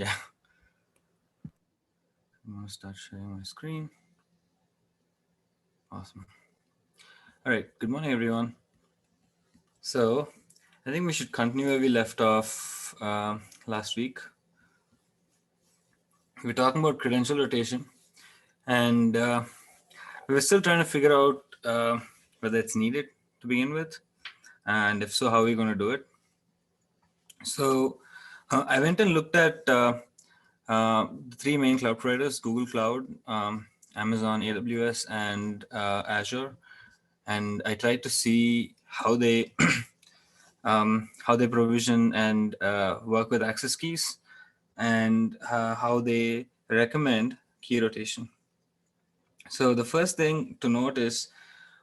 Yeah. I'm going to start sharing my screen. Awesome. All right. Good morning, everyone. So I think we should continue where we left off last week. We were talking about credential rotation, and we were still trying to figure out whether it's needed to begin with, and if so, how are we going to do it? So I went and looked at the three main cloud providers: Google Cloud, Amazon AWS, and Azure. And I tried to see how they provision and work with access keys, and how they recommend key rotation. So the first thing to note is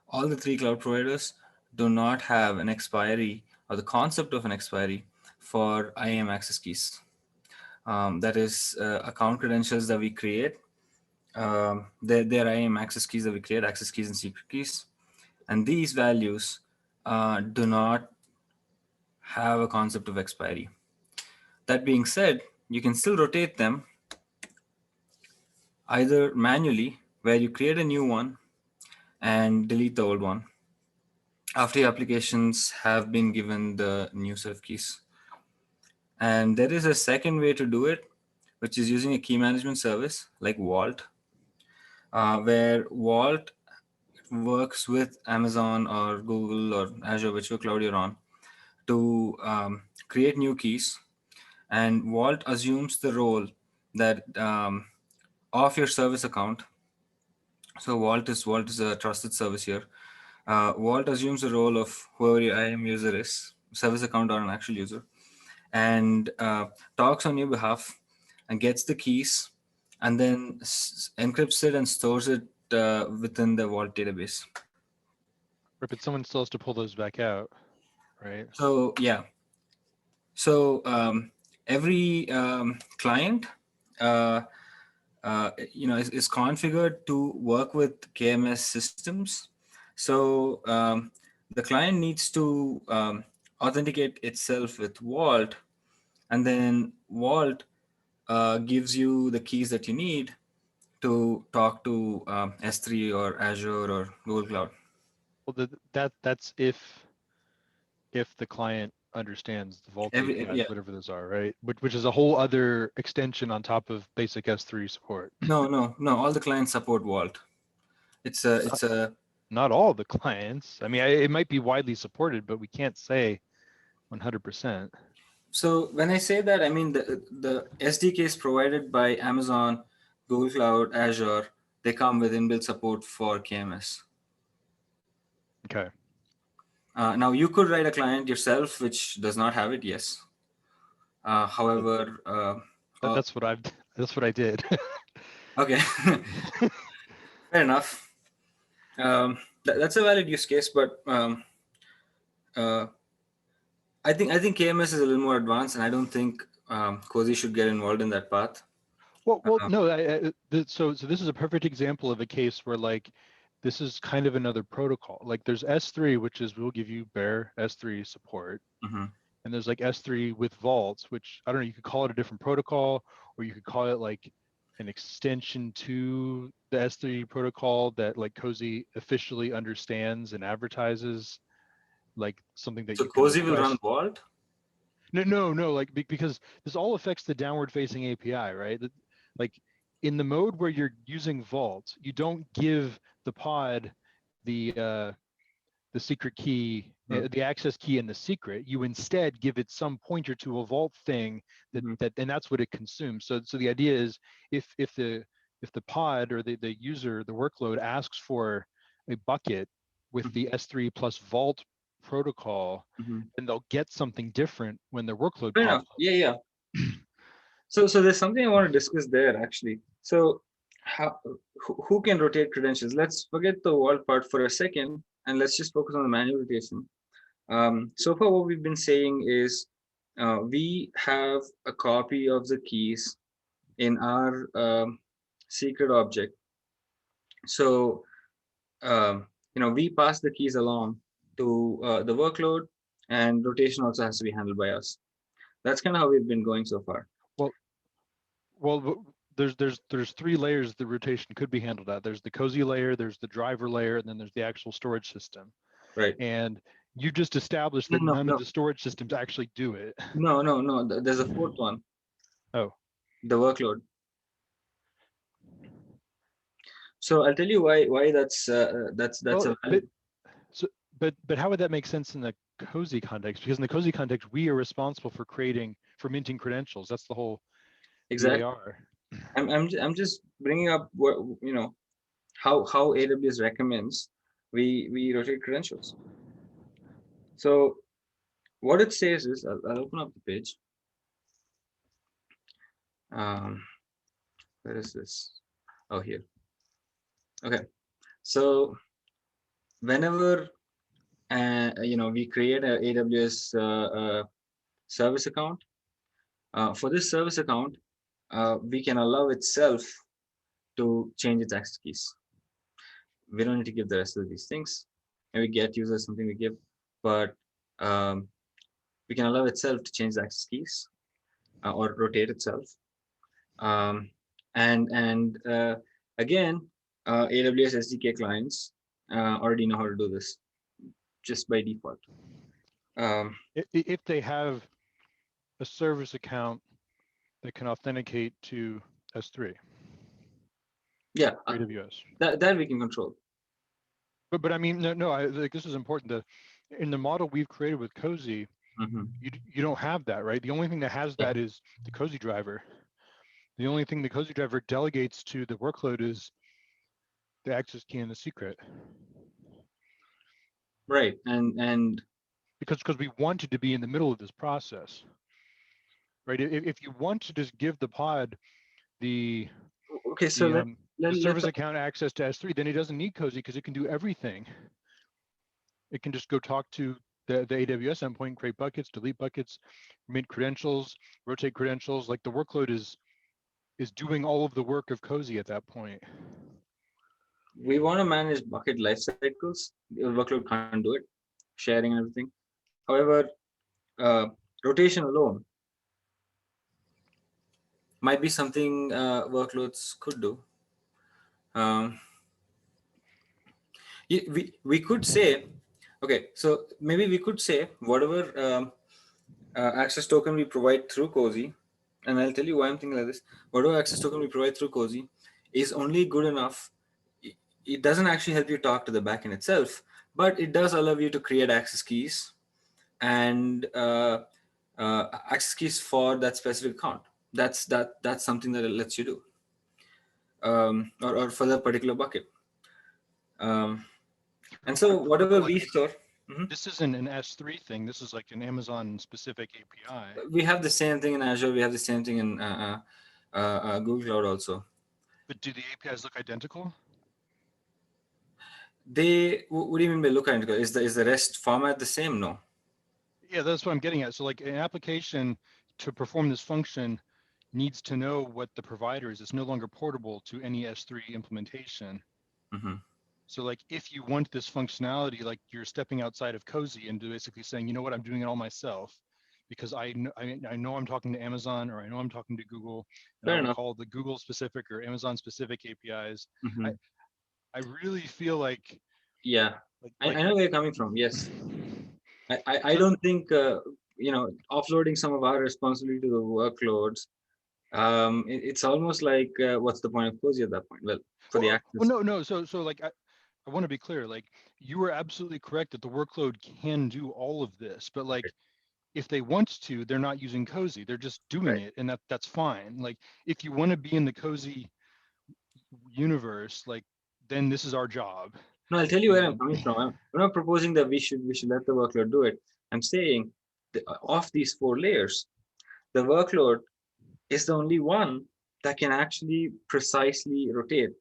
all the three cloud providers do not have an expiry or the concept of an expiry for IAM access keys. That is account credentials that we create. They're IAM access keys that we create, access keys and secret keys. And these values do not have a concept of expiry. That being said, you can still rotate them either manually, where you create a new one and delete the old one after your applications have been given the new set of keys. And there is a second way to do it, which is using a key management service like Vault, where Vault works with Amazon or Google or Azure, whichever cloud you're on, to create new keys. And Vault assumes the role that of your service account. So Vault is a trusted service here. Vault assumes the role of whoever your IAM user is, service account or an actual user, and talks on your behalf and gets the keys, and then encrypts it and stores it within the Vault database. Right, but someone still has to pull those back out, right? So yeah. So every client, is configured to work with KMS systems. So the client needs to authenticate itself with Vault, and then Vault gives you the keys that you need to talk to S3 or Azure or Google Cloud. Well, that's if the client understands the Vault APIs, Yeah. whatever those are, right? Which is a whole other extension on top of basic S3 support. No. All the clients support Vault. It's a Not all the clients. I mean, it might be widely supported, but we can't say 100%. So when I say that, I mean the SDKs provided by Amazon, Google Cloud, Azure, they come with inbuilt support for KMS. Okay. Now you could write a client yourself which does not have it, yes. However, that's what I did. okay, fair enough. That's a valid use case, but I think KMS is a little more advanced, and I don't think Cozy should get involved in that path. Well, no. So this is a perfect example of a case where like this is kind of another protocol. Like there's S3, which is we'll give you bare S3 support, and there's like S3 with vaults, which I don't know. You could call it a different protocol, or you could call it like an extension to the S3 protocol that like Cozy officially understands and advertises, like something that So you can Cozy will run request. Vault? No, like because this all affects the downward facing API, right? Like in the mode where you're using Vault, you don't give the pod the secret key, the access key and the secret. You instead give it some pointer to a Vault thing that and that's what it consumes. So the idea is if the pod or the user, the workload asks for a bucket with the S3 plus Vault protocol, then they'll get something different when their workload Fair pops enough. up. Yeah. So there's something I want to discuss there actually. So who can rotate credentials? Let's forget the Vault part for a second, and let's just focus on the manual rotation. So far, what we've been saying is we have a copy of the keys in our secret object. So we pass the keys along to the workload, and rotation also has to be handled by us. That's kind of how we've been going so far. Well, Well, there's three layers the rotation could be handled at. There's the cozy layer, there's the driver layer, and then there's the actual storage system. Right. And you just established No, that no, none of no, the storage systems actually do it. no. There's a fourth one, Oh, the workload. So I'll tell you why that's well, a valid. so but how would that make sense in the cozy context? Because in the cozy context, we are responsible for minting credentials. That's the whole Exactly. VAR. I'm just bringing up what how AWS recommends we rotate credentials. So what it says is, I'll open up the page. Um, where is this? Oh, here. Okay. So whenever we create a AWS service account, for this service account, we can allow itself to change its access keys. We don't need to give the rest of these things. Maybe get users something we give, but um, we can allow itself to change the access keys or rotate itself. Um, and again, AWS SDK clients already know how to do this just by default. If they have a service account that can authenticate to S3 Yeah, for AWS. that we can control. But I mean, no, I like this is important. In the model we've created with Cozy, Mm-hmm. you don't have that, right? The only thing that has Yeah. that is the Cozy driver. The only thing the Cozy driver delegates to the workload is the access key and the secret. Right, and Because we wanted to be in the middle of this process, right? If you want to just give the pod the okay, so the let, um let the let's service account access to S3, then it doesn't need Cozy because it can do everything. It can just go talk to the AWS endpoint, create buckets, delete buckets, mint credentials, rotate credentials. Like the workload is doing all of the work of Cozy at that point. we want to manage bucket life cycles. The workload can't do it, sharing and everything. However, uh, rotation alone might be something workloads could do. Um, we could say, okay, so maybe we could say whatever access token we provide through Cozy, and I'll tell you why I'm thinking like this. Whatever access token we provide through Cozy is only good enough. It doesn't actually help you talk to the backend itself, but it does allow you to create access keys and access keys for that specific account. That's something that it lets you do, or for that particular bucket. Um, and so whatever we store. Mhm. This isn't an S3 thing. This is like an Amazon specific API. We have the same thing in Azure. We have the same thing in Google Cloud also. But do the APIs look identical? What do you mean by look identical? Is the REST format the same? No. Yeah, that's what I'm getting at. So like an application to perform this function needs to know what the provider is. It's no longer portable to any S3 implementation. Mm-hmm. So like if you want this functionality, like you're stepping outside of Cozy and basically saying, you know what, I'm doing it all myself because I know I'm talking to Amazon or I know I'm talking to Google, and I Fair will enough. call the Google specific or Amazon specific APIs. Mm-hmm. I, I really feel like Yeah, like I like know where you're coming from. Yes, I so don't think offloading some of our responsibility to the workloads. It's almost like what's the point of Cozy at that point? Well, for the well access. no so like I want to be clear, like you were absolutely correct that the workload can do all of this, but like if they want to, they're not using Cozy. They're just doing Right. it, and that's fine. Like if you want to be in the Cozy universe, like then this is our job. No, I'll tell you where I'm And coming from. I'm not proposing that we should let the workload do it. I'm saying of these four layers, the workload is the only one that can actually precisely rotate.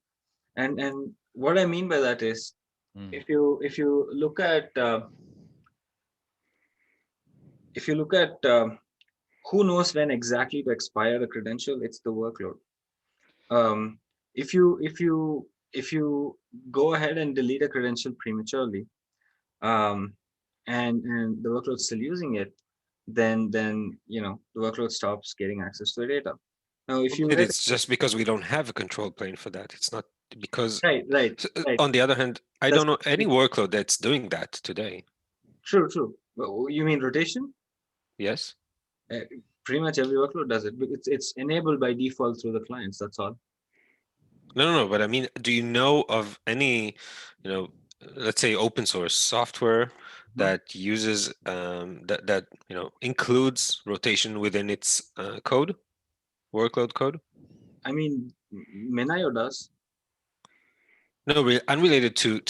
And what I mean by that is, mm, if you look at who knows when exactly to expire the credential, it's the workload. Um, if you go ahead and delete a credential prematurely, um, and the workload's still using it, then the workload stops getting access to the data. Now, if you It's just because we don't have a control plane for that. It's not because. right. On the other hand, I That's don't know any workload that's doing that today. true. You mean rotation? Yes. Uh, Pretty much every workload does it. But it's enabled by default through the clients. That's all. No. But I mean, do you know of any, let's say open source software that uses that includes rotation within its code, workload code? I mean, Menayo does. No, unrelated to.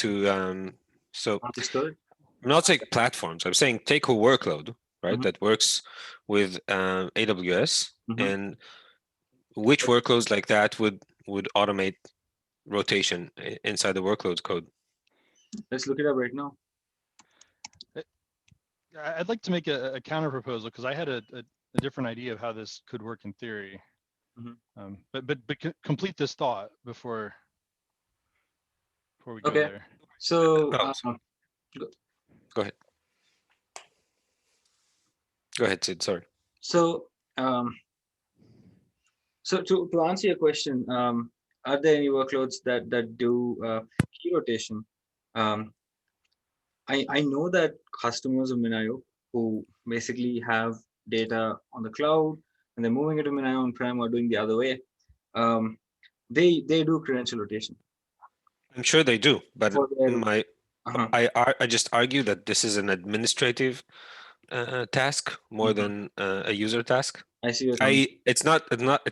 So Understood. I'm not saying platforms. I'm saying take a workload, right, Mhm. that works with AWS, Mhm. and which workloads like that would automate rotation inside the workloads code. Let's look it up right now. I'd like to make a counter proposal because I had a different idea of how this could work in theory. But complete this thought before we go Okay. there. So Go ahead. Go ahead, Sid. Sorry. so so to answer your question, are there any workloads that do key rotation? I know that customers of Minayo who basically have data on the cloud and they're moving it to Minayo on-prem or doing the other way, they do credential rotation. I'm sure they do, but For their, I just argue that this is an administrative task more than a user task. I see your comment. It's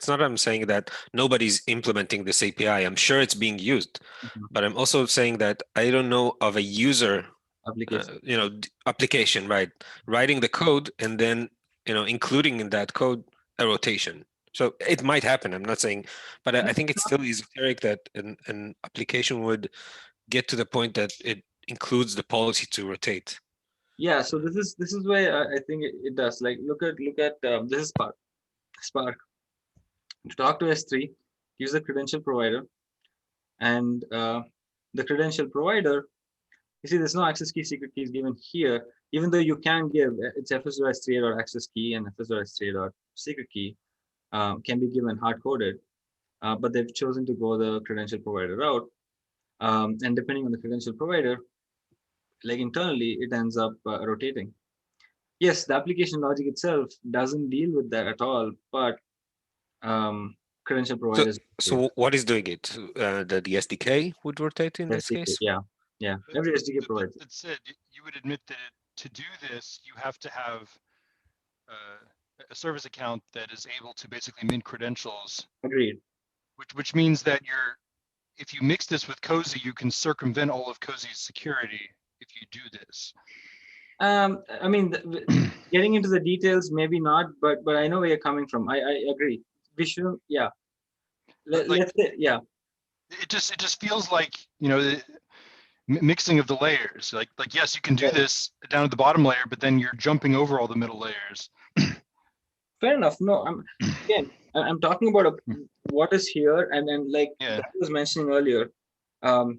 not I'm saying that nobody's implementing this API. I'm sure it's being used, but I'm also saying that I don't know of a user Application. application, right? Writing the code and then including in that code a rotation. So it might happen. I'm not saying, but I think it's still esoteric that an application would get to the point that it includes the policy to rotate. Yeah, so this is where I think it does. Like look at this is Spark. To talk to S3, use a credential provider, and the credential provider. You see, there's no access key, secret keys given here, even though you can give it's fs.s3 or access key and fs.s3 or secret key can be given hard coded, but they've chosen to go the credential provider route. And depending on the credential provider, like internally, it ends up rotating. Yes, the application logic itself doesn't deal with that at all, but credential providers. So what is doing it? The SDK would rotate in this SDK, case? yeah. Every SDK provides it. That said, you would admit that to do this, you have to have a service account that is able to basically mint credentials. Agreed. Which means that if you mix this with Cozy, you can circumvent all of Cozy's security if you do this. I mean, getting into the details, maybe not, but I know where you're coming from. I agree. We should, yeah. Let's say, yeah. It just feels like the mixing of the layers. Like yes, you can do this down at the bottom layer, but then you're jumping over all the middle layers. Fair enough. No, I'm talking about what is here, and then like I was mentioning earlier, So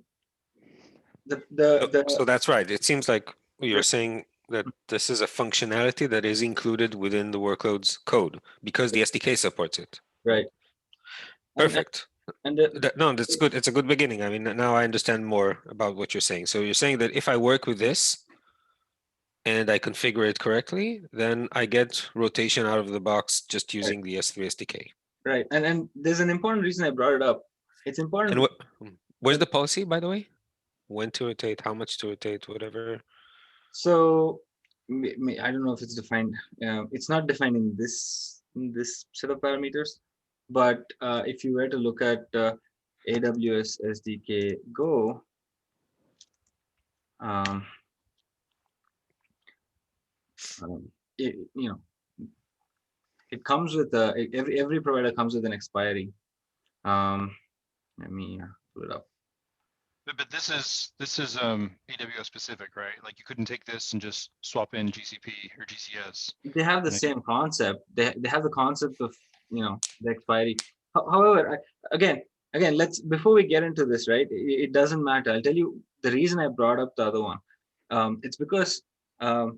that's right. It seems like you're saying that this is a functionality that is included within the workload's code because the SDK supports it. Right. Perfect. No, that's good. It's a good beginning. I mean, now I understand more about what you're saying. So you're saying that if I work with this and I configure it correctly, then I get rotation out of the box just using the S3 SDK. Right. And there's an important reason I brought it up. It's important. And where's the policy, by the way? When to rotate, how much to rotate, whatever. So I don't know if it's defined. It's not defined in this set of parameters, but if you were to look at AWS SDK Go, it comes with every provider comes with an expiry. Let me pull it up. But this is AWS specific, right? Like you couldn't take this and just swap in GCP or GCS. They have the same concept. They have the concept of the expiry. However, again, let's before we get into this, right? It doesn't matter. I'll tell you the reason I brought up the other one. It's because at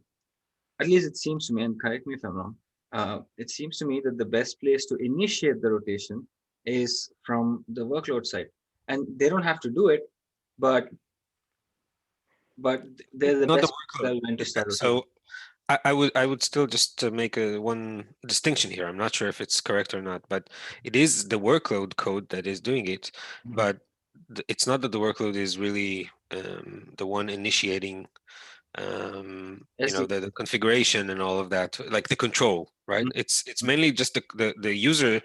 least it seems to me, and correct me if I'm wrong. it seems to me that the best place to initiate the rotation is from the workload side, and they don't have to do it, but but they're the Not the best workload. people when to start rotating. So I would still just to make a one distinction here. I'm not sure if it's correct or not, but it is the workload code that is doing it, Mhm. but it's not that the workload is really the one initiating SDK. the configuration and all of that, like the control, right? Mhm. It's mainly just the user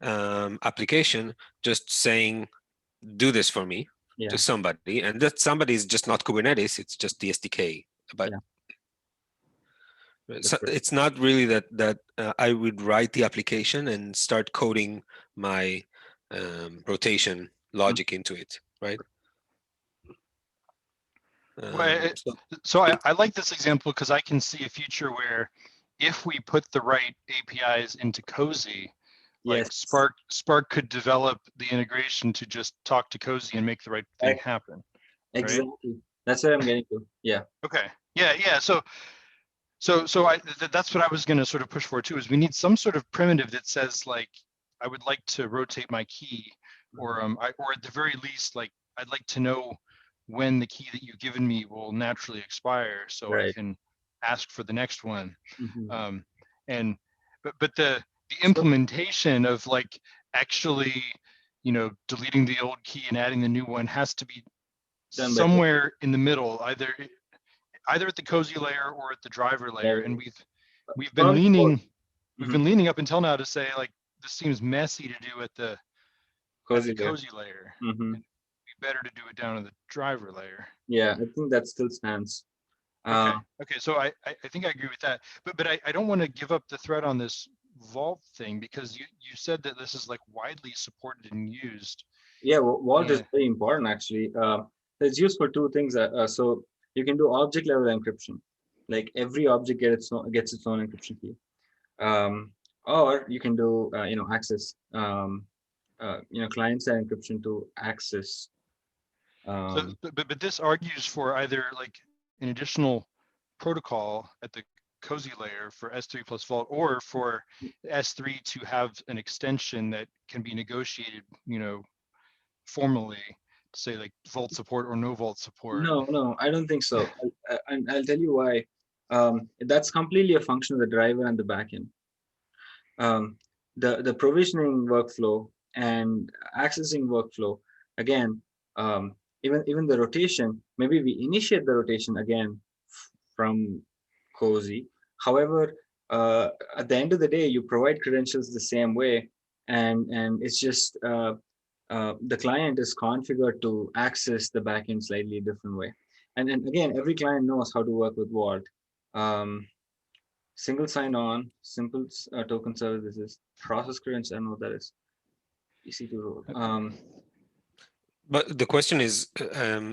application just saying, do this for me to Yeah, somebody, and that somebody is just not Kubernetes, it's just the SDK. But yeah, that's so right. it's not really that I would write the application and start coding my rotation Mhm. logic into it, right? Well, So so I like this example because I can see a future where if we put the right APIs into Cozy, like Yes, Spark could develop the integration to just talk to Cozy and make the right thing I- happen, right? exactly. That's where I'm getting to. Yeah. Okay. Yeah, yeah. So that's what I was going to sort of push for too, is we need some sort of primitive that says like, I would like to rotate my key, or or at the very least, like I'd like to know when the key that you've given me will naturally expire, so I Right. can ask for the next one. Mhm. Um, and but the So implementation of like actually, deleting the old key and adding the new one has to be done by the somewhere in the middle, either at the cozy layer or at the driver layer. And level. we've been Probably both. leaning we've Mhm. been leaning up until now to say like this seems messy to do at the Cozy there. cozy layer, Hmm. and it'd be better to do it down in the driver layer. Yeah, I think that still stands. Okay. Uh, Okay. So I think I agree with that. But I don't want to give up the thread on this vault thing, because you said that this is like widely supported and used. yeah, Vault is And very important actually. It's used for two things. So you can do object level encryption, like every object gets its own encryption key. Or you can do access, client side encryption to access. so Um, but this argues for either like an additional protocol at the cozy layer for S3 plus vault, or for S3 to have an extension that can be negotiated, formally, to say like vault support or no vault support. no, I don't think so. And I'll tell you why. That's completely a function of the driver and the backend. The provisioning workflow and accessing workflow, again, even the rotation, maybe we initiate the rotation again from cozy. However, at the end of the day, you provide credentials the same way, and it's just the client is configured to access the backend slightly different way. And then again, every client knows how to work with Vault. Um, Single sign-on, simple token services, process credentials. I know what that is. Easy to roll. but the question is,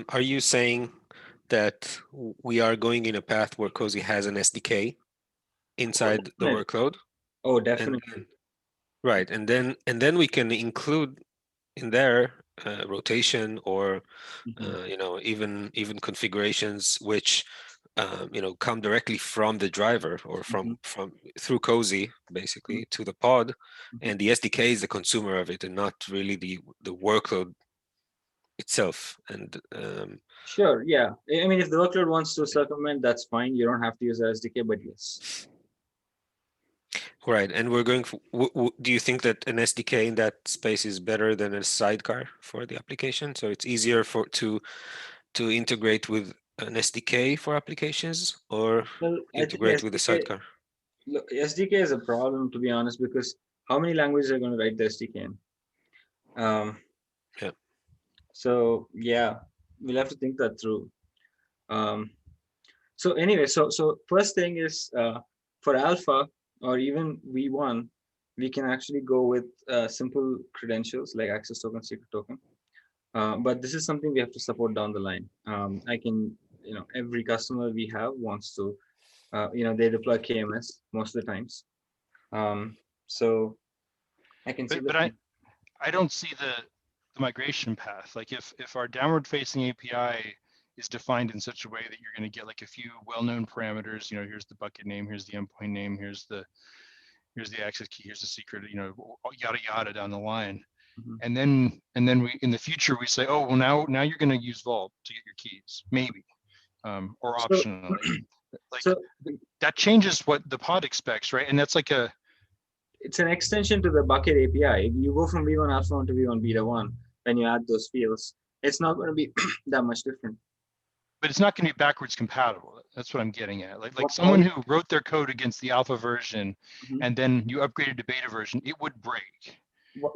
are you saying that we are going in a path where Cozy has an SDK Oh, inside the definitely. workload, Oh, and definitely. right, and then we can include in there rotation, or Mhm, even configurations which come directly from the driver, or mhm, from through Cozy mhm, basically to the pod, mhm. and the SDK is the consumer of it and not really the workload itself. And Sure. Yeah. I mean, if the workload wants to circumvent, that's fine. You don't have to use the SDK, but yes. right, and we're going for, do you think that an SDK in that space is better than a sidecar for the application, so it's easier to integrate with an SDK for applications, or Well, I think integrate with a SDK. sidecar? Look, SDK is a problem, to be honest, because how many languages are going to write the SDK in? Um, Yeah. so yeah, we'll have to think that through. Um, so anyway, so first thing is for alpha or even V1, we can actually go with simple credentials like access token, secret token. But this is something we have to support down the line. I can, every customer we have wants to, they deploy KMS most of the times. Um, so I can see But that. I don't see the migration path. Like if our downward facing API is defined in such a way that you're going to get like a few well-known parameters, here's the bucket name, here's the endpoint name, here's the here's the access key, here's the secret, you know, yada yada down the line. Mhm. And then we in the future we say, oh well, now you're going to use Vault to get your keys, maybe, or So, optionally. Like so that changes what the pod expects, right? And that's like a it's an extension to the bucket API. You go from V1 alpha 1 to V1 beta 1 when you add those fields. It's not going to be that much different. but it's not going to be backwards compatible. That's what I'm getting at. Like What- someone who wrote their code against the alpha version Mhm. and then you upgraded to beta version, it would break.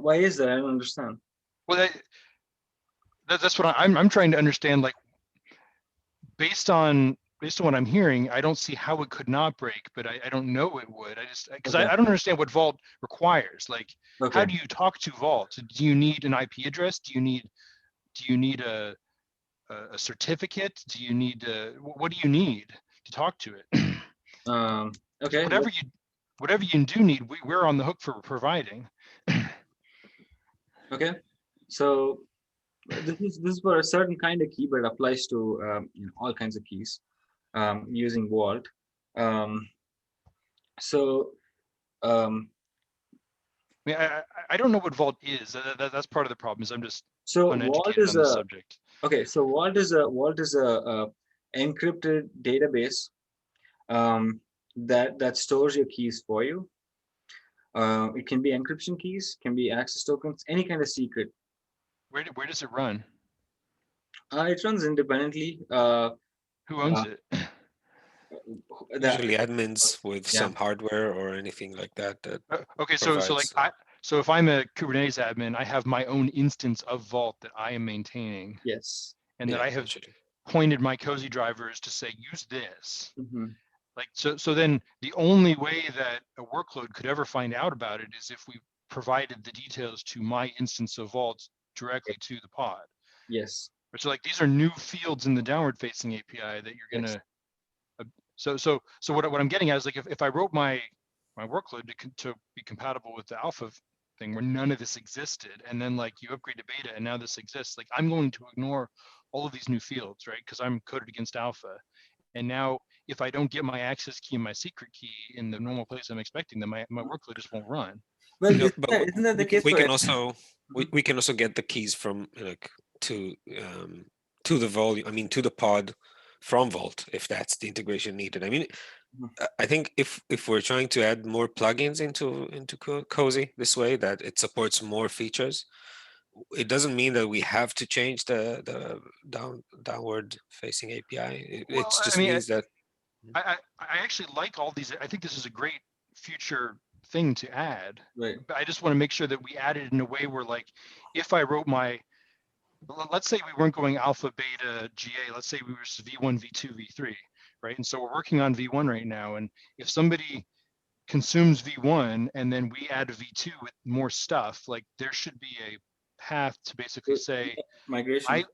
Why is that? I don't understand. Well, that's what I'm trying to understand. Like based on what I'm hearing, I don't see how it could not break, but I don't know it would. I just because Okay. I don't understand what Vault requires. Like Okay. how do you talk to Vault? Do you need an IP address? Do you need a certificate? Do you need what do you need to talk to it? Okay. Whatever you do need, we're on the hook for providing. Okay. So this is for a certain kind of key, but it applies to all kinds of keys using Vault. So um, I mean, I don't know what Vault is. That's part of the problem. Is I'm just so Vault uneducated is on the a subject. okay. So Vault is a encrypted database that stores your keys for you. It can be encryption keys, can be access tokens, any kind of secret. Where does it run? It runs independently. Who owns it? Usually admins with Yeah. some hardware or anything like that that Okay, so like provides. so if I'm a Kubernetes admin, I have my own instance of Vault that I am maintaining, Yes. and that Yeah, I have essentially. pointed my cozy drivers to say use this. Mhm. Like so then the only way that a workload could ever find out about it is if we provided the details to my instance of Vault directly to the pod. Yes. So like these are new fields in the downward facing API that you're Yes. gonna. So what I'm getting at is like if I wrote my workload to be compatible with the alpha thing where none of this existed, and then like you upgrade to beta and now this exists, like I'm going to ignore all of these new fields, right? Because I'm coded against alpha. And now if I don't get my access key and my secret key in the normal place I'm expecting them, my workload just won't run. Well, No, but isn't that the case we for can it? also we can also get the keys from like to the volume. I mean to the pod from Vault if that's the integration needed. I mean, Mhm. I think if we're trying to add more plugins into Cozy this way that it supports more features, it doesn't mean that we have to change the downward facing API. It Well, I just mean, means that I actually like all these. I think this is a great future thing to add. Right. But I just want to make sure that we add it in a way where like, if I wrote my, let's say we weren't going alpha, beta, GA, let's say we were V1, V2, V3, right? And so we're working on V1 right now. And if somebody consumes V1 and then we add a V2 with more stuff, like there should be a path to basically say, Migration.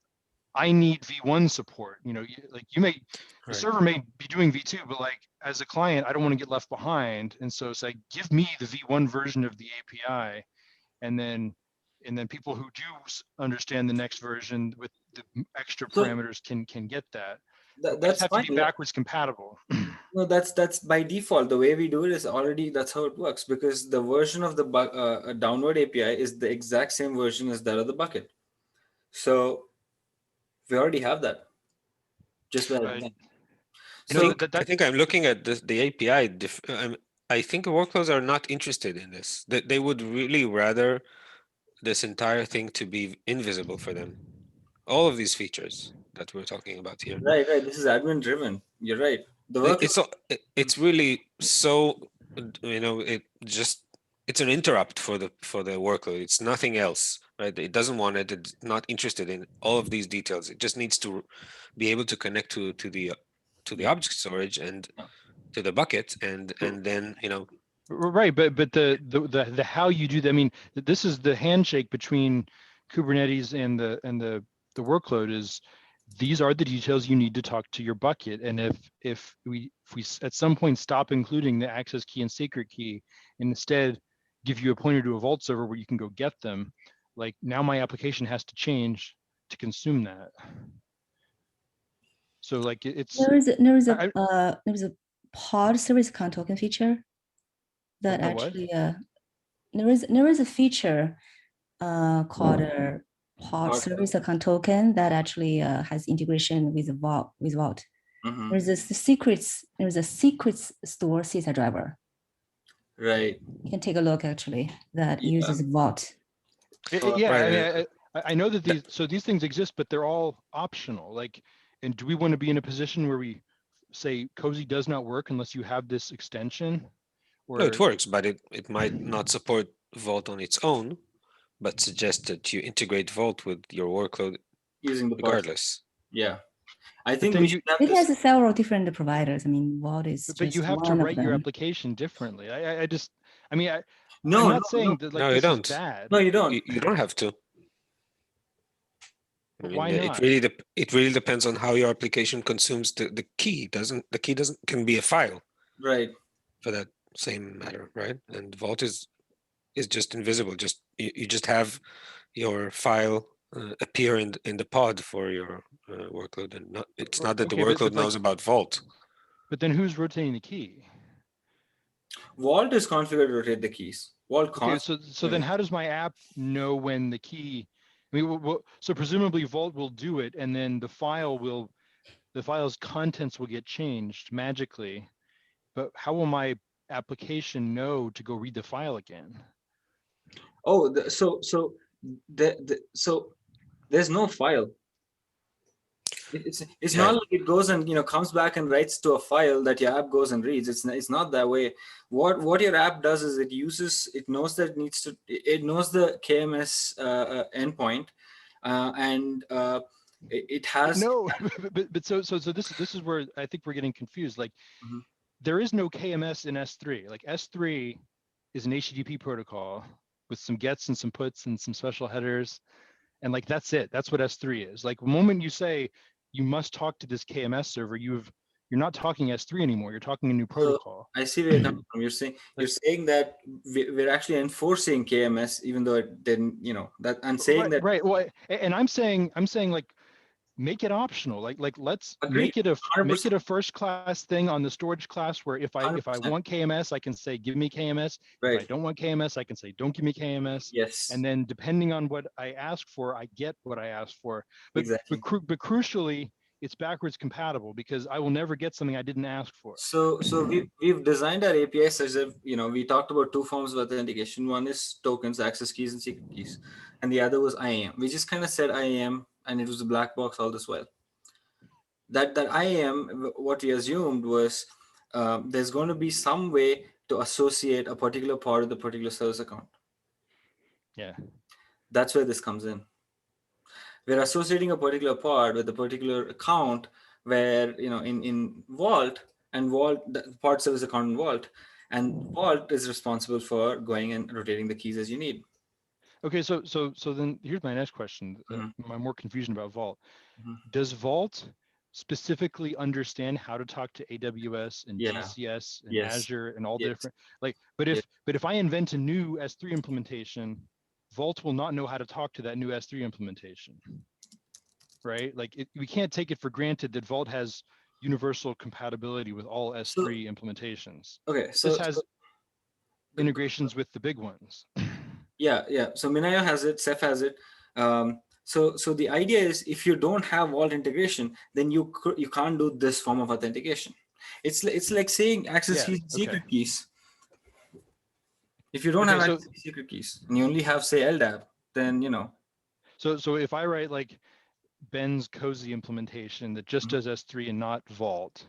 I need V1 support. You know, the right. server may be doing V2, but like as a client, I don't want to get left behind. And so it's like, give me the V1 version of the API, and then people who do understand the next version with the extra So parameters can get that. But we just that's have to fine. be backwards compatible. No, that's by default. The way we do it is already that's how it works because the version of the downward API is the exact same version as that of the bucket. So we already have that just by Uh, design. no, So I think I'm looking at the API. I think workloads are not interested in this. They would really rather this entire thing to be invisible for them. All of these features that we're talking about here. right. This is admin driven. You're right. The It- workload. It's so it's really so it's an interrupt for the workload. It's nothing else, right? It doesn't want it. It's not interested in all of these details. It just needs to be able to connect to the object storage and to the bucket and then right, but the how you do that. I mean, this is the handshake between Kubernetes and the workload is these are the details you need to talk to your bucket. And if we at some point stop including the access key and secret key and instead give you a pointer to a vault server where you can go get them, like now my application has to change to consume that. So like it's There is a I- pod service account token feature. that The what? actually there is a feature called a pod Pod service account token that actually has integration with Vault. Mhm. There's a secrets store CSI driver. Right. You can take a look actually that Yeah. uses Vault. Yeah, Right, I mean, I know that these things exist, but they're all optional. Like, and do we want to be in a position where we say Cozy does not work unless you have this extension? Or No, it works, but it might not support Vault on its own, but suggest that you integrate Vault with your workload Using the pod. regardless. Yeah. I But think then we you should have It this. has several different providers. I mean, Vault is but you just have to one of write your them. application differently. I just, I mean, I'm No, not no, saying no, that like No, you this is don't. bad. no, you don't. You don't have to. I But mean, why it not? really it really depends on how your application consumes the key. The key doesn't can be a file Right. for that same matter, right? And Vault is just invisible. Just you just have your file appear in the pod for your workload, and not it's not that the Okay, workload but like, knows about Vault. but then who's rotating the key? Vault is configured to rotate the keys. Vault Okay, constantly. so then how does my app know when the key? I mean, so presumably Vault will do it, and then the file's contents will get changed magically. But how will my application know to go read the file again? Oh, so there's no file. It's Yeah. not like it goes and comes back and writes to a file that your app goes and reads. It's not that way. What your app does is it knows that it knows the KMS endpoint, and it has. No, but so this is where I think we're getting confused. Like, Mhm. there is no KMS in S3. Like, S3 is an HTTP protocol with some gets and some puts and some special headers, and like that's it. That's what S3 is. Like, the moment you say you must talk to this KMS server, you're not talking S3 anymore. You're talking a new So protocol. I see where you're coming from. You're saying that we're actually enforcing KMS, even though it didn't. That I'm saying that. Right. Well, and I'm saying like, make it optional. Like let's Agreed. make it a 100%. first class thing on the storage class, where if I 100%. want KMS, I can say give me KMS. If I Right. don't want KMS, I can say don't give me KMS. Yes. And then depending on what I ask for, I get what I asked for. But Exactly. but crucially, it's backwards compatible, because I will never get something I didn't ask for. So we've designed our API such that we talked about two forms of authentication. One is tokens, access keys, and secret keys, and the other was IAM. We just kind of said IAM, and it was a black box all this while. That IAM, what we assumed was there's going to be some way to associate a particular part of the particular service account. Yeah. That's where this comes in. We're associating a particular part with a particular account, where in Vault, and Vault, the part service account in Vault, and Vault is responsible for going and rotating the keys as you need. Okay. So then here's my next question. My more confusion about Vault. Does Vault specifically understand how to talk to AWS and GCS and Yes. Azure and all the Yes. different, like, but if I invent a new S3 implementation, Vault will not know how to talk to that new S3 implementation, right? Like, we can't take it for granted that Vault has universal compatibility with all S3 implementations. Okay. This has integrations with the big ones. Yeah. So Minayo has it, Ceph has it. So the idea is, if you don't have Vault integration, then you can't do this form of authentication. It's like saying access keys, secret keys. If you don't have access keys, secret keys, and you only have, say, LDAP, then So if I write like Ben's Cozy implementation that just does S3 and not Vault,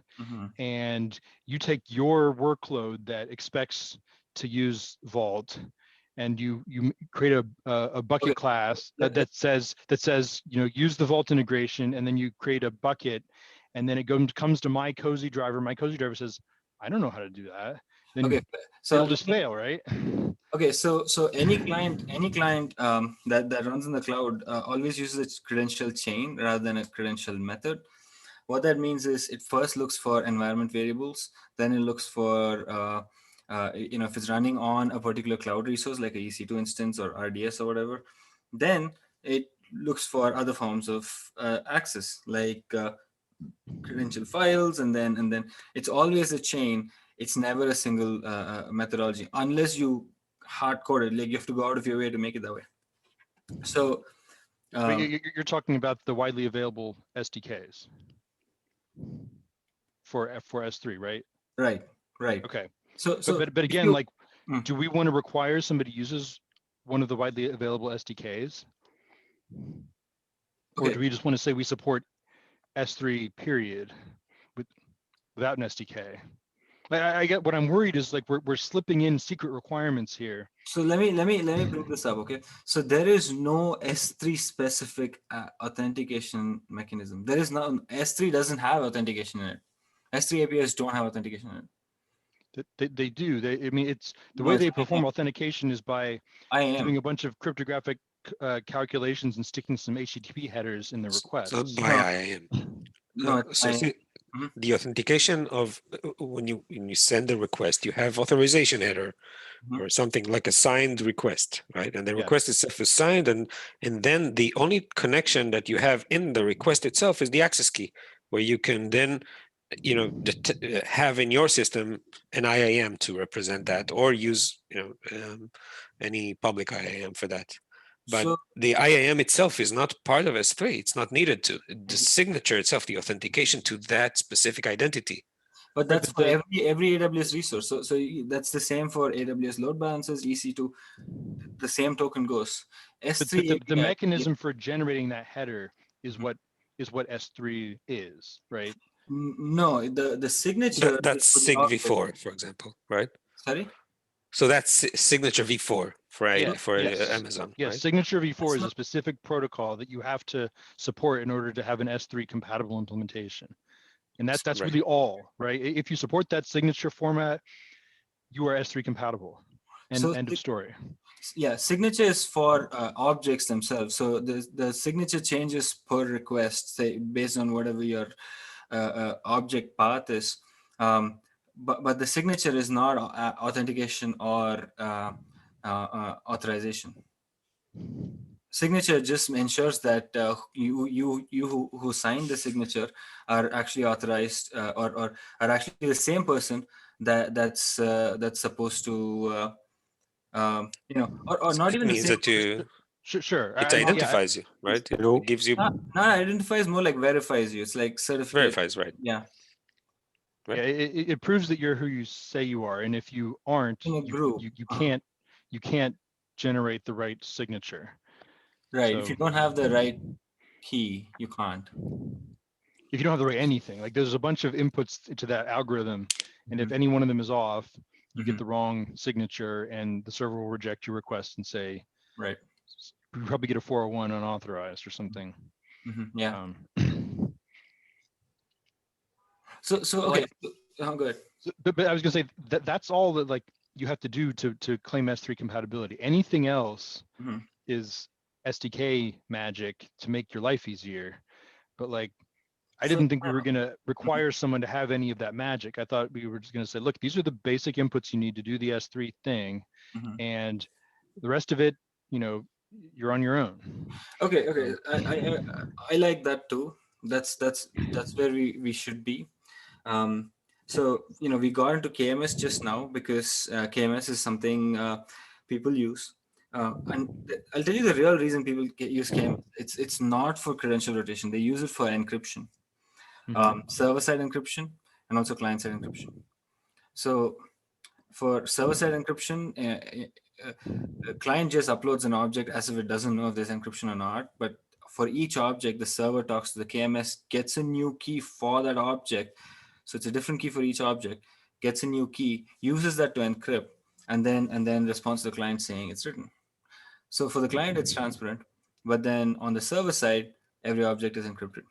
and you take your workload that expects to use Vault, and you create a bucket class that says use the Vault integration, and then you create a bucket, and then it comes to my Cozy driver. My Cozy driver says, I don't know how to do that. Then it'll just fail, right? Okay, so any client that runs in the cloud always uses its credential chain rather than a credential method. What that means is, it first looks for environment variables, then it looks for if it's running on a particular cloud resource like a EC2 instance or RDS or whatever, then it looks for other forms of access, like credential files, and then it's always a chain. It's never a single methodology unless you hard code it. Like you have to go out of your way to make it that way. So But you're talking about the widely available SDKs for S3, right? right. Okay. So But if again, you- like, do we want to require somebody uses one of the widely available SDKs? Or Okay. do we just want to say we support S3 period without an SDK? I get what I'm worried is like we're slipping in secret requirements here. So let me bring this up. Okay, so there is no S3 specific authentication mechanism. There is no S3 doesn't have authentication in it. S3 APIs don't have authentication in it. They do. I mean, it's the No, way it's they perform authentication is by IAM. doing a bunch of cryptographic calculations and sticking some HTTP headers in the request. So by IAM. No, it's So IAM. see, the authentication of when you send a request, you have authorization header or something like a signed request, right? And the Yeah. request itself is signed, and then the only connection that you have in the request itself is the access key, where you can then have in your system an IAM to represent that, or use any public IAM for that. But So the IAM itself is not part of S3. It's not needed to. The signature itself, the authentication to that specific identity. but that's but for every AWS resource. So that's the same for AWS load balancers, EC2. The same token goes. But S3 the API, mechanism for generating that header is what S3 is, right? No, the signature That's is for the SIG object. v4, for example, right? Sorry. So that's signature v4 for Yes. Amazon, Yes, right? signature v4 That's is a not- specific protocol that you have to support in order to have an S3 compatible implementation. And that's Right. really all, right? If you support that signature format, you are S3 compatible. And So end of story. yeah, signature is for objects themselves. So the signature changes per request, say based on whatever your object path is. But the signature is not authentication or authorization. Signature just ensures that you who signed the signature are actually authorized or are actually the same person that's supposed to or not It even the means same. that Sure. it Yeah, identifies you, right? It gives you Not identifies, more like verifies you. It's like certificate. verifies, right? Yeah. Right. yeah, it proves that you're who you say you are. And if you aren't, In a group. you can't generate the right signature. Right. So- If you don't have the right key, you can't. If you don't have the right anything, like there's a bunch of inputs to that algorithm, and if any one of them is off, you get the wrong signature, and the server will reject your request and say, Right. you probably get a 401 unauthorized or something. Yeah. So okay. Like- Go ahead. But I was gonna say that's all that like you have to do to claim S3 compatibility. Anything else is SDK magic to make your life easier. But like, I didn't think we were gonna require someone to have any of that magic. I thought we were just gonna say, look, these are the basic inputs you need to do the S3 thing, and the rest of it, you're on your own. Okay. I like that too. That's where we should be. So we got into KMS just now because KMS is something people use, and I'll tell you the real reason people use KMS. It's not for credential rotation. They use it for encryption, server-side encryption, and also client-side encryption. So for server-side encryption, a client just uploads an object as if it doesn't know if there's encryption or not. But for each object, the server talks to the KMS, gets a new key for that object. So it's a different key for each object, gets a new key, uses that to encrypt, and then responds to the client saying it's written. So for the client, it's transparent. But then on the server side, every object is encrypted.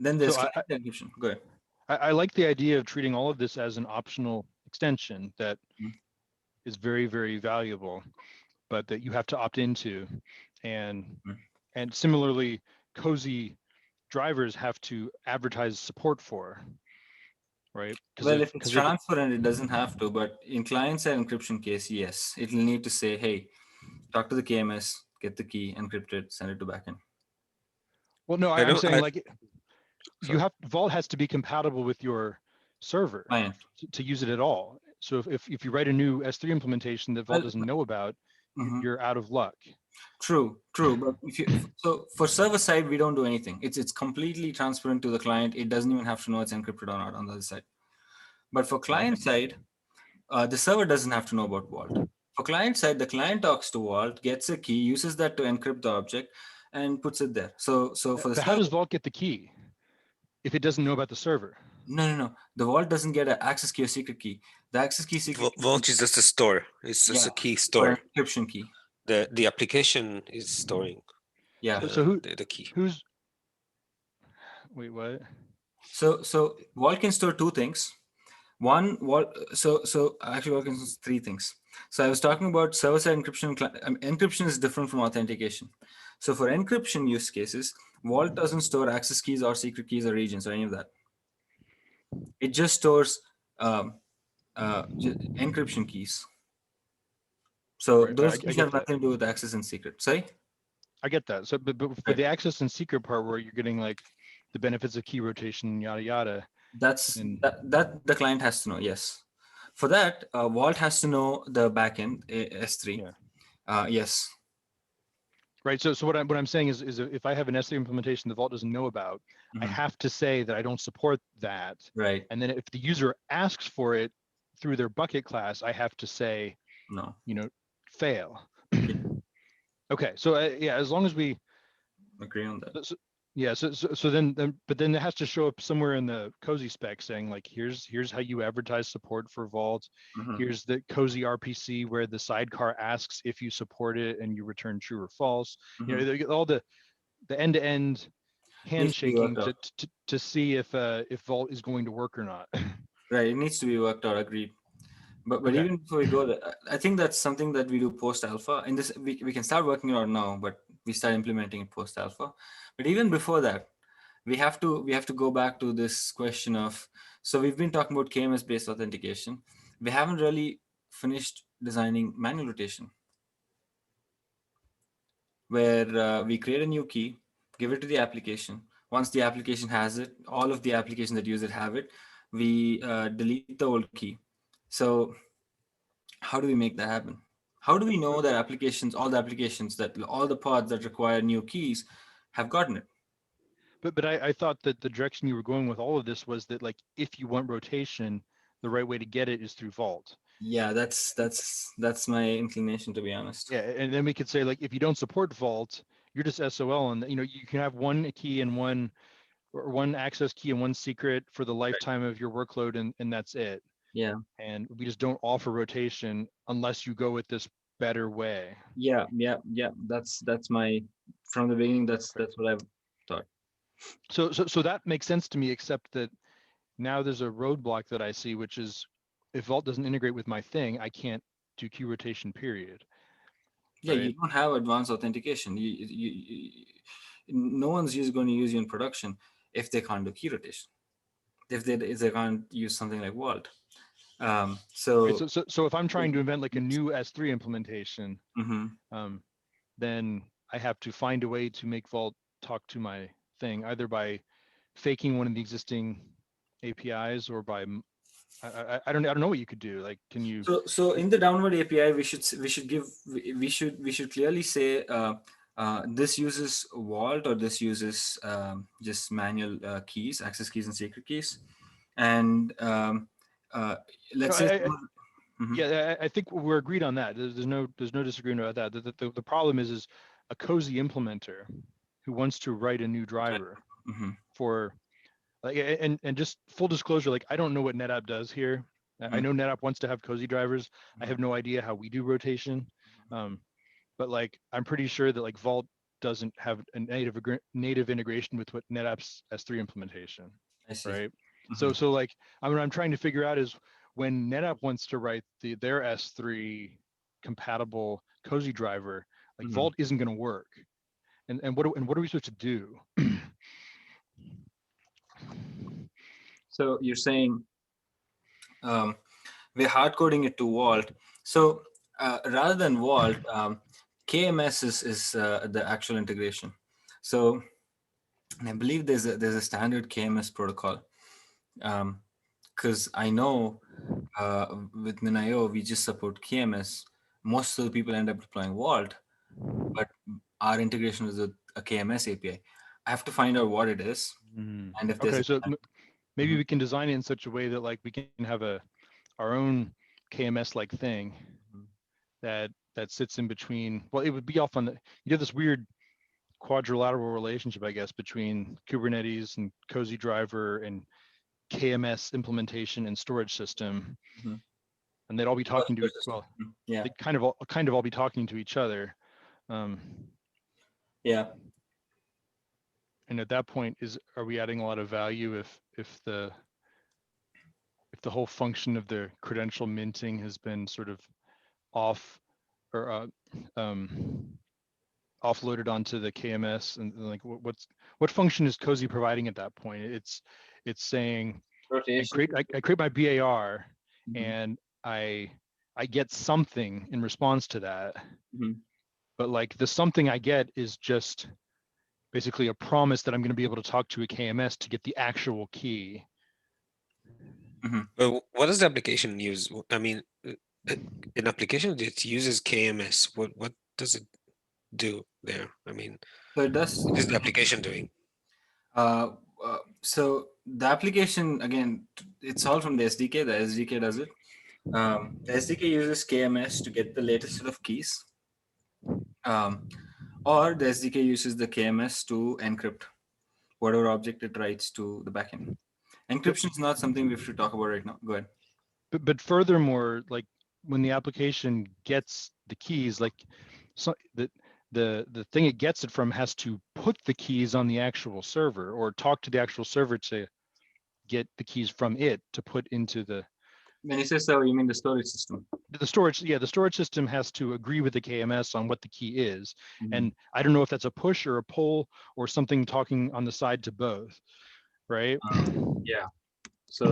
Then there's client encryption. Go ahead. I like the idea of treating all of this as an optional extension that is very, very valuable, but that you have to opt into. And similarly, cozy drivers have to advertise support for, right? Well, if it's transparent, it doesn't have to, but in client-side encryption case, yes, it'll need to say, hey, talk to the KMS, get the key, encrypt it, send it to backend. Well, no, I'm saying like you have Vault has to be compatible with your server Client. to use it at all. So if you write a new S3 implementation that Vault Well, doesn't know about, Mhm. you're out of luck. True. But so for server side, we don't do anything. It's completely transparent to the client. It doesn't even have to know it's encrypted or not on the other side. But for client side, the server doesn't have to know about Vault. For client side, the client talks to Vault, gets a key, uses that to encrypt the object, and puts it there. So for the But how server, does Vault get the key if it doesn't know about the server? no. The Vault doesn't get an access key or secret key. The access key, secret key, Vault is just a store. It's just yeah, a key for store. an encryption key. The application is storing Yeah. So the key. who's wait, what? So Vault can store two things. One, so actually Vault can store three things. So I was talking about server-side encryption. Encryption is different from authentication. So for encryption use cases, Vault doesn't store access keys or secret keys or regions or any of that. It just stores encryption keys. So Right, those I keys get have that. nothing to do with access and secret. Sorry? I get that. So, but for Right. the access and secret part, where you're getting like the benefits of key rotation, yada yada. That's And that the client has to know. Yes. For that, Vault has to know the backend S3. yeah, Yes. right. So what I'm saying is if I have an S3 implementation the Vault doesn't know about, I Mhm. have to say that I don't support that. Right. And then if the user asks for it through their bucket class, I have to say, No. fail. Yeah. Okay. So yeah, as long as we Agree on that. yeah, so then but then it has to show up somewhere in the Cozy spec saying like here's how you advertise support for Vault. Mhm. Here's the Cozy RPC where the sidecar asks if you support it and you return true or false. Mhm. They get all the end-to-end Needs to be handshaking worked out. to see if Vault is going to work or not. Right. It needs to be worked out. Agreed. But Okay. even before we go there, I think that's something that we do post alpha. In this, we can start working on it now, but we start implementing it post alpha. But even before that, we have to go back to this question of, so we've been talking about KMS based authentication. We haven't really finished designing manual rotation, where we create a new key, give it to the application. Once the application has it, all of the applications that use it have it, we delete the old key. So how do we make that happen? How do we know that all the pods that require new keys have gotten it? But I thought that the direction you were going with all of this was that like if you want rotation, the right way to get it is through Vault. Yeah, that's my inclination, to be honest. Yeah, and then we could say like if you don't support Vault, you're just SOL, and you can have one key and one access key and one secret for the lifetime of your workload, and that's it. Yeah, And we just don't offer rotation unless you go with this better way. yeah. That's my, from the beginning. That's what I've thought. So that makes sense to me, except that now there's a roadblock that I see, which is if Vault doesn't integrate with my thing, I can't do key rotation, period. Yeah, Right? you don't have advanced authentication. No one's going to use you in production if they can't do key rotation. If they can't use something like Vault. Right, So so if I'm trying to invent like a new S3 implementation, mhm. then I have to find a way to make Vault talk to my thing, either by faking one of the existing APIs or by I don't know what you could do. Like, can you? So in the downward API, we should clearly say this uses Vault, or this uses just manual keys, access keys, and secret keys, and let's say. Mhm. Yeah, I think we're agreed on that. There's no disagreement about that. The problem is a cozy implementer who wants to write a new driver Mhm. for like and just full disclosure, like I don't know what NetApp does here. I know NetApp wants to have cozy drivers. I have no idea how we do rotation. But like I'm pretty sure that like Vault doesn't have a native integration with what NetApp's S3 implementation, I see. right? Mhm. So like what I'm trying to figure out is when NetApp wants to write their S3 compatible cozy driver, like Mhm. Vault isn't going to work. And what are we supposed to do? So you're saying we're hard coding it to Vault. So rather than Vault, KMS is the actual integration. So I believe there's a standard KMS protocol. because I know with MinIO we just support KMS. Most of the people end up deploying Vault, but our integration is a KMS API. I have to find out what it is, and if there's Okay, a so maybe Mhm. we can design it in such a way that like we can have our own KMS like thing Mhm. that sits in between. Well, it would be off on the. You have this weird quadrilateral relationship, I guess, between Kubernetes and Cozy Driver and KMS implementation and storage system, Mhm. and they'd all be talking to well, Yeah, they kind of all be talking to each other. yeah. And at that point, are we adding a lot of value if the whole function of the credential minting has been sort of off or offloaded onto the KMS, and like what function is Cozy providing at that point? It's saying Rotation. I create my BAR Mhm. and I get something in response to that, Mhm. but like the something I get is just basically a promise that I'm going to be able to talk to a KMS to get the actual key. But what does the application use? I mean, an application that uses KMS, what does it do there? I mean, So it does. what is the application doing? So the application again, it's all from the SDK. The SDK does it. The SDK uses KMS to get the latest set of keys, or the SDK uses the KMS to encrypt whatever object it writes to the backend. Encryption is not something we have to talk about right now. Go ahead. But furthermore, like when the application gets the keys, like so the thing it gets it from has to put the keys on the actual server or talk to the actual server to get the keys from it to put into the When you say server, you mean the storage system. storage. Yeah, the storage system has to agree with the KMS on what the key is. Mhm. And I don't know if that's a push or a pull or something talking on the side to both, right? Yeah. So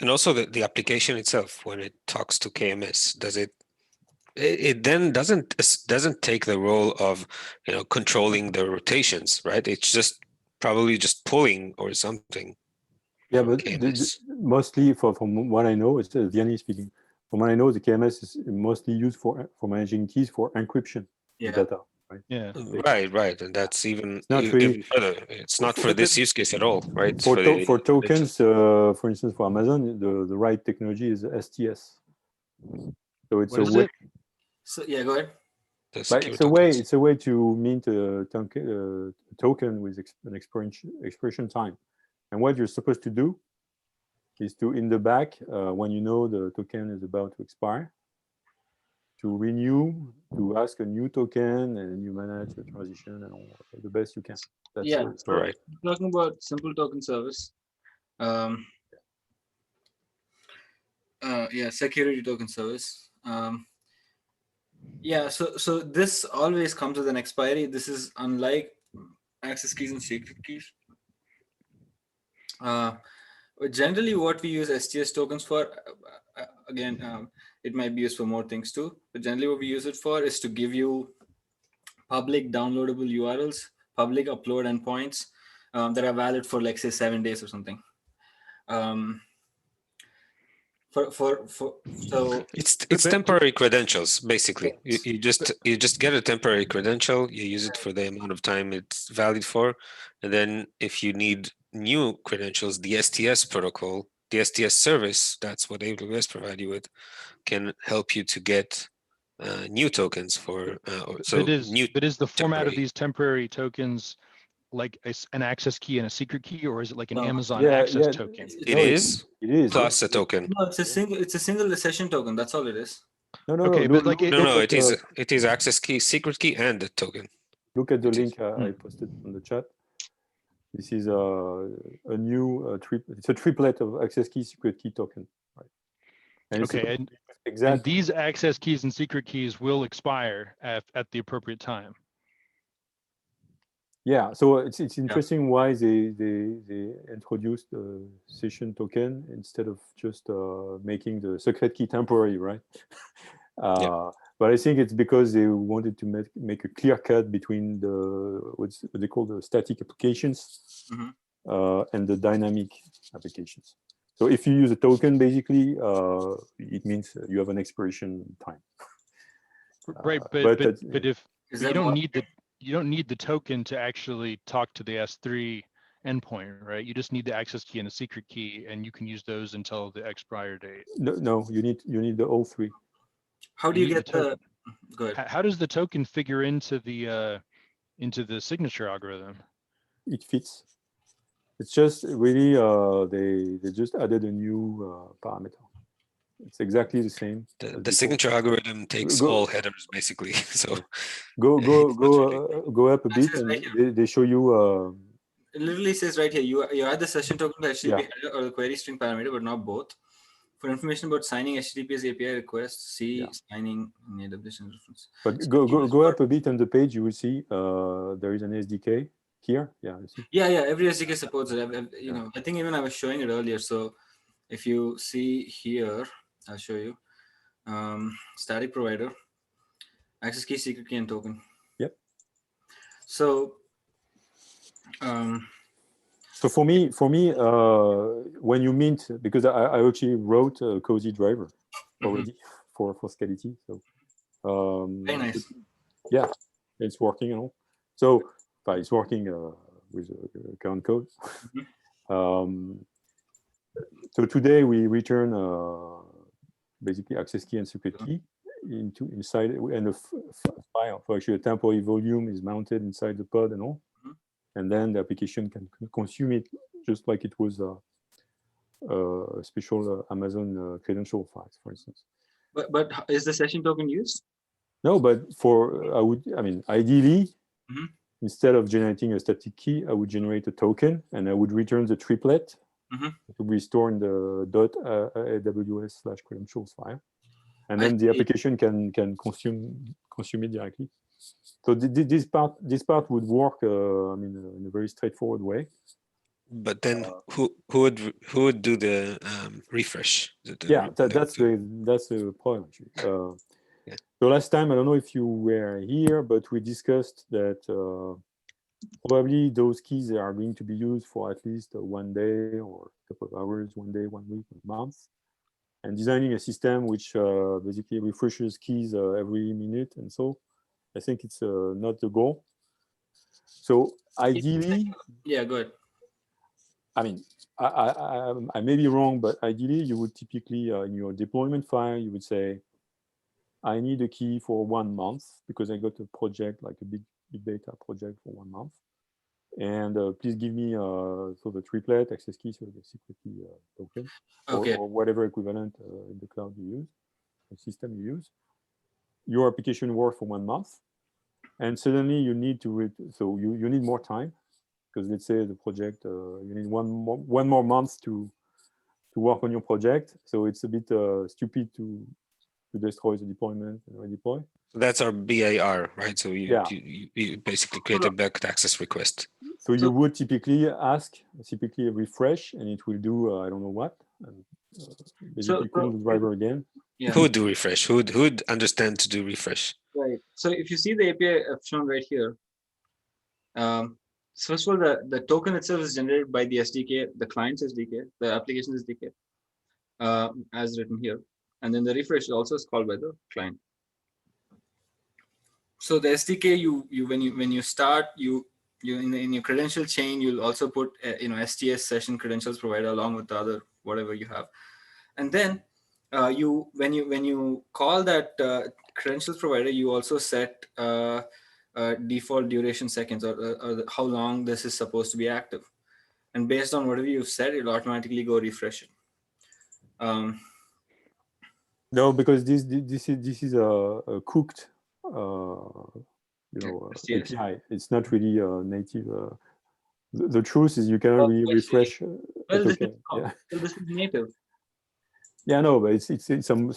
And also the application itself, when it talks to KMS, does it then doesn't take the role of controlling the rotations, right? It's just probably just pulling or something. Yeah, from but KMS. mostly from what I know, it's Vianney speaking. From what I know, the KMS is mostly used for managing keys for encryption yeah. data. Right? Yeah. Right, and that's even not really- even further. It's not for this use case at all, right? It's For the tokens, for instance, for Amazon, the right technology is STS. So it's What a is way. it? So yeah, go ahead. the But secure it's a way. tokens. It's a way to mint a token with an expiration time. And what you're supposed to do is to, in the back, when you know the token is about to expire, to renew, to ask a new token, and you manage the transition and all the best you can. That's Yeah. it. So Right. talking about simple token service. Yeah, security token service. Yeah, so this always comes with an expiry. This is unlike access keys and secret keys. Generally, what we use STS tokens for, again, it might be used for more things too. But generally, what we use it for is to give you public downloadable URLs, public upload endpoints that are valid for, like, say, 7 days or something. So It's temporary credentials, basically. You just get a temporary credential, you use it for the amount of time it's valid for, and then if you need new credentials, the STS protocol, the STS service, that's what AWS provide you with, can help you to get new tokens for new But is the format of temporary. these temporary tokens like an access key and a secret key, or is it like an No. Amazon Yeah, access yeah. token? It No, is It is. plus a token. no, it's a single session token. That's all it is. No. Okay, but like No, Look it is access key, secret key, and a token. Look at the It is. link I posted on the chat. This is a new it's a triplet of access key, secret key token. Right. And it's okay, and exactly. these access keys and secret keys will expire at the appropriate time. Yeah, so it's interesting why they introduced the session token instead of just making the secret key temporary, right? But I think it's because they wanted to make a clear cut between the what they call the static applications and the dynamic applications. So if you use a token, basically, it means you have an expiration time. Right, but if you don't need the token to actually talk to the S3 endpoint, right? You just need the access key and a secret key, and you can use those until the expire date. No, you need the all three. How do you get the? Go ahead. How does the token figure into the signature algorithm? It fits. It's just really they just added a new parameter. It's exactly the same. The signature algorithm takes all headers basically. So go up a bit, and they show you. It literally says right here, you add the session token to HTTP header or the query string parameter, but not both. For information about signing HTTPS API requests, see signing in AWS reference. But go up a bit on the page, you will see there is an SDK here. Yeah, you see. Yeah. Every SDK supports it. You know, I think even I was showing it earlier. So if you see here, I'll show you. Static provider, access key, secret key, and token. Yep. So. So for me, when you mint, because I actually wrote a cozy driver already for Scality. So very nice. Yeah, it's working and all. So it's working with current code. So today we return basically access key and secret key inside, and a file. So actually a temporary volume is mounted inside the pod and all. And then the application can consume it just like it was a special Amazon credential files, for instance. But is the session token used? No, but ideally, instead of generating a static key, I would generate a token and I would return the triplet to be stored in the .aws/credentials file, and then the application can consume it directly. So this part would work, in a very straightforward way. But then, who would do the refresh? That's the point actually. So last time, I don't know if you were here, but we discussed that probably those keys are going to be used for at least 1 day or a couple of hours, 1 day, 1 week, 1 month, and designing a system which basically refreshes keys every minute, and so. I think it's not the goal. So ideally, go ahead. I mean, I may be wrong, but ideally you would typically in your deployment file you would say, I need a key for 1 month because I got a project like a big data project for 1 month, and please give me so the triplet access key, so the secret key token, or whatever equivalent in the cloud you use, the system you use. Your application works for 1 month, and suddenly you need to you need more time, because let's say the project you need one more month to work on your project. So it's a bit stupid to destroy the deployment and redeploy. That's our BAR, right? So you basically create a backed access request. So you would typically a refresh, and it will do I don't know what, and basically call the driver again. Yeah. Who would do refresh? Who would understand to do refresh? Right. So if you see the API I've shown right here, so first of all, the token itself is generated by the SDK, the client's SDK, the application SDK, as written here, and then the refresh also is called by the client. So the SDK, when you start, you in your credential chain, you'll also put STS session credentials provider along with the other whatever you have, and then when you call that credentials provider, you also set default duration seconds or how long this is supposed to be active, and based on whatever you've set, it'll automatically go refresh it. No, because this is a cooked API. It's not really native. The truth is you cannot really refresh a token. This is native. Yeah, no, but it's some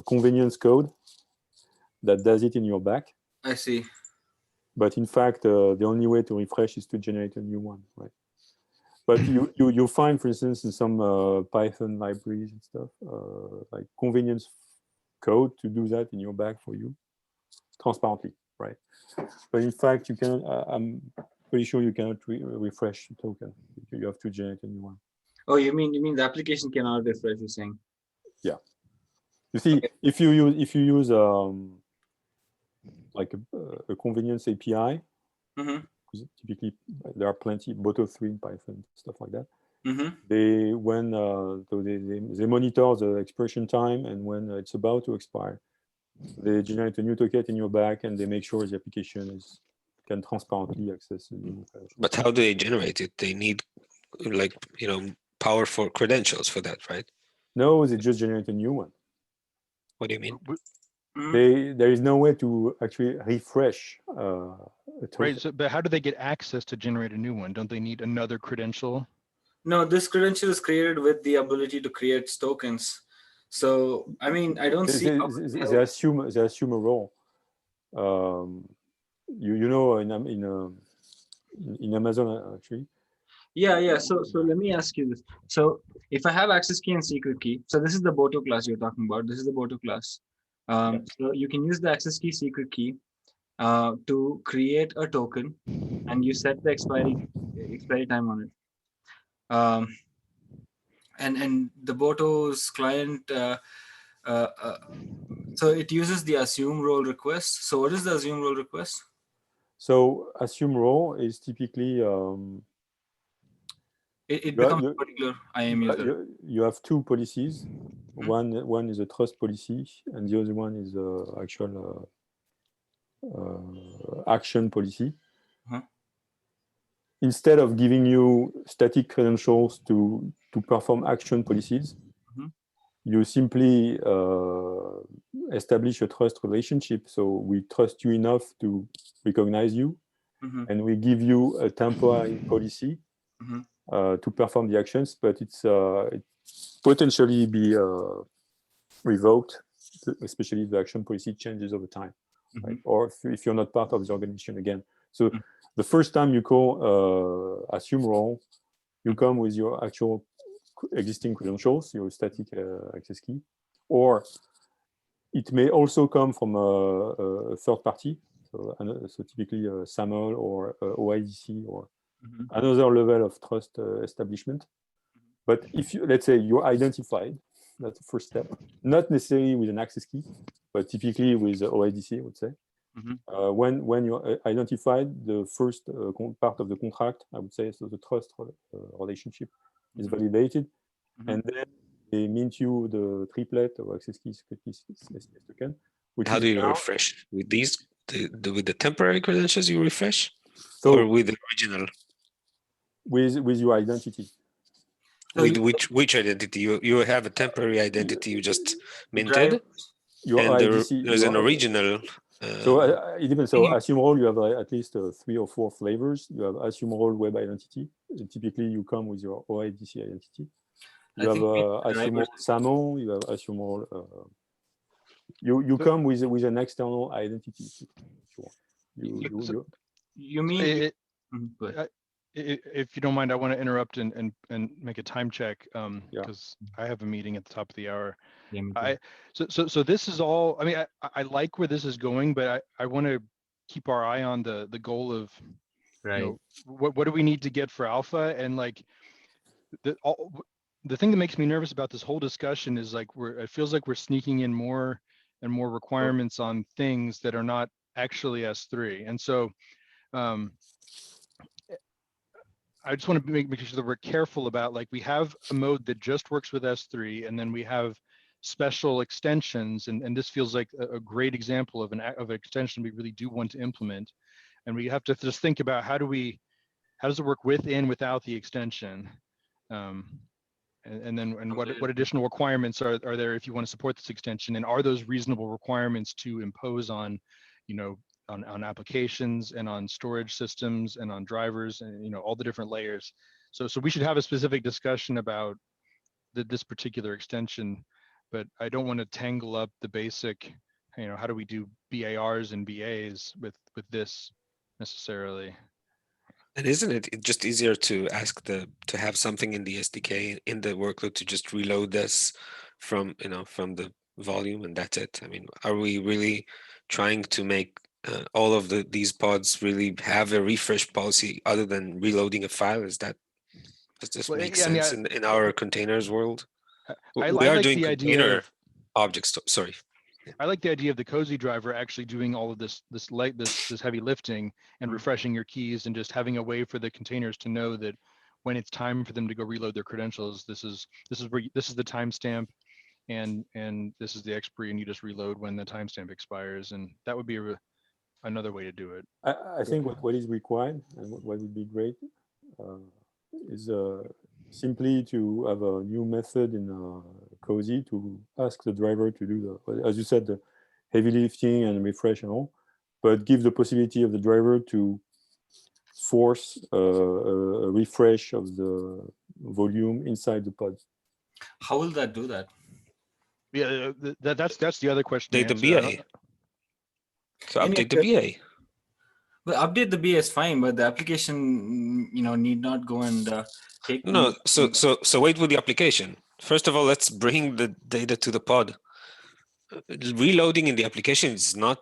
convenience code that does it in your back. I see. But in fact, the only way to refresh is to generate a new one, right? But you find, for instance, in some Python libraries and stuff, like convenience code to do that in your bag for you transparently, right? But in fact, you can. I'm pretty sure you cannot refresh the token. You have to generate a new one. Oh, you mean the application cannot refresh? You're saying? Yeah. You see, Okay. if you use like a convenience API, Mm-hmm. typically there are plenty, Boto3 in Python, stuff like that. Mm-hmm. They they monitor the expiration time, and when it's about to expire, they generate a new token in your back, and they make sure the application can transparently access the new credentials. But how do they generate it? They need like powerful credentials for that, right? No, they just generate a new one. What do you mean? There is no way to actually refresh a token. Right. So, but how do they get access to generate a new one? Don't they need another credential? No, this credential is created with the ability to create tokens. So, I mean, I don't see. They assume a role. You know, in Amazon actually. Yeah. So let me ask you this. So if I have access key and secret key, so this is the Boto class you're talking about. This is the Boto class. So you can use the access key, secret key to create a token, and you set the expiry time on it. And the Boto's client, so it uses the assume role request. So what is the assume role request? So assume role is typically it becomes a particular IAM user. You have two policies. One is a trust policy, and the other one is actual action policy. Instead of giving you static credentials to perform action policies, you simply establish a trust relationship. So we trust you enough to recognize you, and we give you a temporary policy to perform the actions, but it's potentially be revoked, especially if the action policy changes over time, right? Or if you're not part of the organization again. So the first time you call assume role, you come with your actual existing credentials, your static access key, or it may also come from a third party, so typically a SAML or OIDC or another level of trust establishment. But if you, let's say you're identified, that's the first step, not necessarily with an access key, but typically with OIDC, I would say. When you're identified, the first part of the contract, I would say, so the trust relationship is validated, and then they mint you the triplet of access keys, token. How do you refresh with these? With the temporary credentials, you refresh, or with the original? With your identity. With which identity? You have a temporary identity you just minted, and there's an original. So it depends. So assume role, you have at least 3 or 4 flavors. You have assume role web identity. Typically, you come with your OIDC identity. You have assume role SAML. You have assume role. You come with an external identity. You mean? If you don't mind, I want to interrupt and make a time check because I have a meeting at the top of the hour. So this is all. I mean, I like where this is going, but I want to keep our eye on the goal of what do we need to get for alpha, and like the thing that makes me nervous about this whole discussion is like it feels like we're sneaking in more and more requirements on things that are not actually S3, and so. I just want to make sure that we're careful about, like, we have a mode that just works with S3, and then we have special extensions, and this feels like a great example of an extension we really do want to implement, and we have to just think about how does it work with and without the extension, and then what additional requirements are there if you want to support this extension, and are those reasonable requirements to impose on, on applications and on storage systems and on drivers and all the different layers. So we should have a specific discussion about this particular extension, but I don't want to tangle up the basic, how do we do BARs and BAs with this necessarily. And isn't it just easier to ask to have something in the SDK in the workload to just reload this from from the volume and that's it? I mean, are we really trying to make all of these pods really have a refresh policy other than reloading a file? Does this Well, make yeah, I mean, sense in our containers world? I We are like doing the idea container of objects. Sorry. I like the idea of the cozy driver actually doing all of this heavy lifting and refreshing your keys and just having a way for the containers to know that when it's time for them to go reload their credentials, this is the timestamp and this is the expiry, and you just reload when the timestamp expires, and that would be another way to do it. I think what is required and what would be great is simply to have a new method in Cozy to ask the driver to do the, as you said, the heavy lifting and refresh and all, but give the possibility of the driver to force a refresh of the volume inside the pod. How will that do that? Yeah, that's the other question. Update the BA. So Any update the BA. But update the BA is fine, but the application, need not go and take. No, so wait with the application. First of all, let's bring the data to the pod. Reloading in the application is not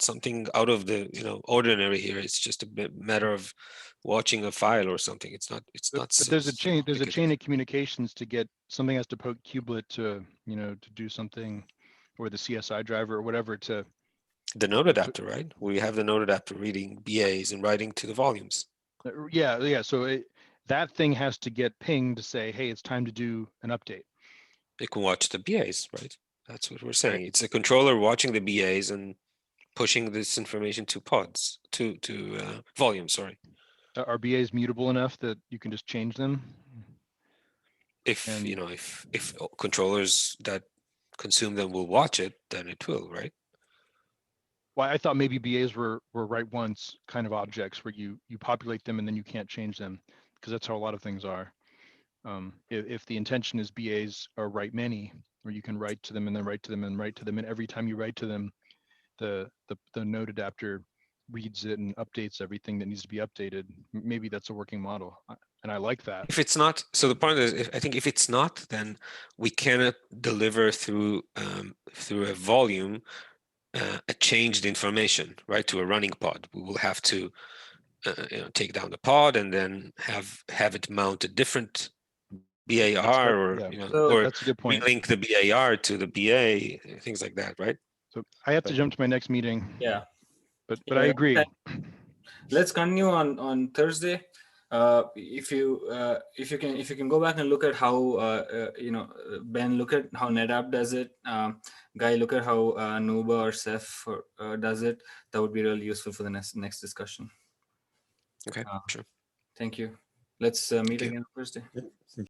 something out of the ordinary here. It's just a matter of watching a file or something. It's not. But there's a chain. There's a chain of communications to get something has to poke kubelet to to do something, or the CSI driver or whatever to. The node adapter, right? We have the node adapter reading BAs and writing to the volumes. Yeah. So that thing has to get pinged to say, hey, it's time to do an update. It can watch the BAs, right? That's what we're saying. Right. It's a controller watching the BAs and pushing this information to pods, to volumes. Sorry. Are BAs mutable enough that you can just change them? If if controllers that consume them will watch it, then it will, right? Well, I thought maybe BAs were write once kind of objects where you populate them and then you can't change them, because that's how a lot of things are. If the intention is BAs are write many, or you can write to them and then write to them and write to them, and every time you write to them, the node adapter reads it and updates everything that needs to be updated. Maybe that's a working model, and I like that. If it's not, so the point is, I think if it's not, then we cannot deliver through a volume a changed information, right, to a running pod. We will have to take down the pod and then have it mount a different BAR or or that's a good point. relink the BAR to the BA, things like that, right? So I have to jump to my next meeting. Yeah, but I agree. Let's continue on Thursday. If you can go back and look at how Ben, look at how NetApp does it. Guy, look at how Nuba or Ceph does it. That would be really useful for the next discussion. Okay, sure. Thank you. Let's meet again Thursday. Yeah.